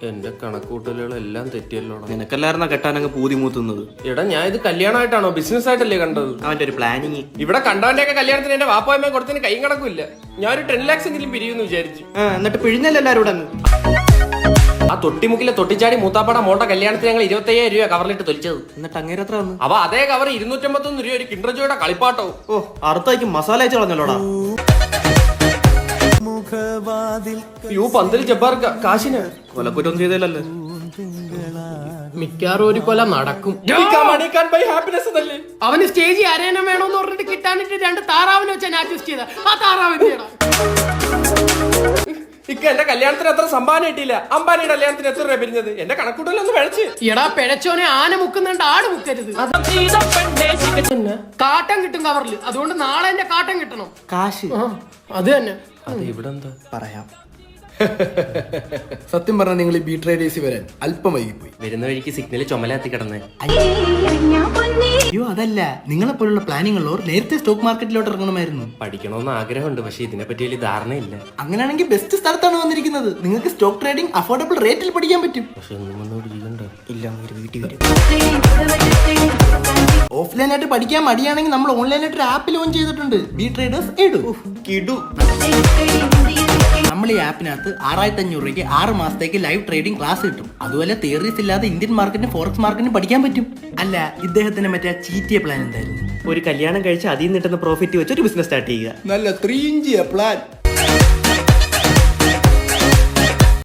എന്റെ കണക്കൂട്ടലുകളെല്ലാം തെറ്റിയല്ലോ. നിനക്കല്ലായിരുന്ന കെട്ടാനങ്ങ് പൂതി മൂത്തുന്നത്. എടാ ഞാൻ ഇത് കല്യാണമായിട്ടാണോ ബിസിനസ് ആയിട്ടല്ലേ കണ്ടത്? അവന്റെ ഒരു പ്ലാനിങ്. ഇവിടെ കണ്ടവന്റെ ഒക്കെ കല്യാണത്തിന് എന്റെ വാപ്പായ്മ കൊടുത്തതിന് കൈ കണക്കില്ല. ഞാൻ ഒരു 10 lakhs എങ്കിലും പിരിയുമെന്ന് വിചാരിച്ചു. എന്നിട്ട് പിഴിഞ്ഞല്ലോ എല്ലാരും കൂടെ. ആ തൊട്ടിമുക്കിലെ തൊട്ടിച്ചാടി മൂത്താപ്പാട മോണ്ട കല്യാണത്തിന് ഞങ്ങൾ 25,000 രൂപ കവറിലിട്ട് തൊലിച്ചത്. എന്നിട്ട് അങ്ങേരെ എത്ര വന്നു? അവ അതേ കവർ 251 രൂപ ഒരു കിൻഡർ ജോയുടെ കളിപ്പാട്ടോ. ഓ അറുത്തായിക്ക് മസാല അയച്ചു കളഞ്ഞല്ലോടാ. പന്തൽ ജബ്ബാർ കാശിന് കൊലക്കുറ്റം ചെയ്തല്ലേ? മിക്കാറും ഒരു കൊല നടക്കും. അവന് സ്റ്റേജ് അരയണം വേണോന്ന് പറഞ്ഞിട്ട് കിട്ടാനിട്ട് 2 താറാവിനെ വെച്ചാൽ അഡ്ജസ്റ്റ് ചെയ്ത ആ താറാവ് ഇക്ക എന്റെ കല്യാണത്തിന് എത്ര സംഭാവന കിട്ടിയില്ല. അംബാനിയുടെ കല്യാണത്തിന് എത്ര രൂപ പിരിഞ്ഞത്? എന്റെ കണക്കൂട്ടലൊന്ന് കഴിച്ച്. എടാ പിഴച്ചോനെ ആന മുക്കുന്നുണ്ട് ആട് മുക്കരുത്. കാട്ടം കിട്ടും കവറിൽ. അതുകൊണ്ട് നാളെ എന്റെ കാട്ടം കിട്ടണം. കാശ് അത് തന്നെ. ഇവിടെ എന്താ പറയാം. സത്യം പറഞ്ഞാൽ നിങ്ങൾ ഈ ബി ട്രേഡേഴ്സ് വരാൻ അല്പം വൈകിപ്പോയി. വരുന്ന വഴിക്ക് സിഗ്നൽ ചുമലാത്തി കിടന്നേ. അയ്യോ അതല്ല, നിങ്ങളെ പോലുള്ള പ്ലാനിങ് ഉള്ളവർ നേരത്തെ സ്റ്റോക്ക് മാർക്കറ്റിലോട്ട് ഇറങ്ങണമായിരുന്നു. പഠിക്കണമെന്ന് ആഗ്രഹമുണ്ട്, പക്ഷെ ഇതിനെ പറ്റി വലിയ ധാരണയില്ല. അങ്ങനെയാണെങ്കിൽ ബെസ്റ്റ് സ്ഥലത്താണ് വന്നിരിക്കുന്നത്. നിങ്ങൾക്ക് സ്റ്റോക്ക് ട്രേഡിംഗ് അഫോർഡബിൾ റേറ്റിൽ പഠിക്കാൻ പറ്റും. പക്ഷെ ഇല്ല വീട്ടിൽ വരും. ഓഫ്ലൈനായിട്ട് പഠിക്കാൻ മടിയാണെങ്കിൽ നമ്മൾ ഓൺലൈനായിട്ട് ഒരു ആപ്പ് ലോഞ്ച് ചെയ്തിട്ടുണ്ട്. ബി ട്രേഡേഴ്സ് കിടു. നമ്മൾ ഈ ആപ്പിനകത്ത് 6500 രൂപയ്ക്ക് 6 മാസത്തേക്ക് ലൈവ് ട്രേഡിംഗ് ക്ലാസ് കിട്ടും. അതുപോലെ തിയറീസ് ഇല്ലാതെ ഇന്ത്യൻ മാർക്കറ്റിന് ഫോറക്സ് മാർക്കറ്റിന് പഠിക്കാൻ പറ്റും. അല്ല ഇദ്ദേഹത്തിന് മറ്റേ ചീറ്റിയ പ്ലാൻ എന്തായിരുന്നു? ഒരു കല്യാണം കഴിച്ച് അതിൽ നിന്ന് കിട്ടുന്ന പ്രോഫിറ്റ് വെച്ച് ഒരു ബിസിനസ് സ്റ്റാർട്ട് ചെയ്യുക. നല്ല 3 ഇഞ്ചിയ പ്ലാൻ.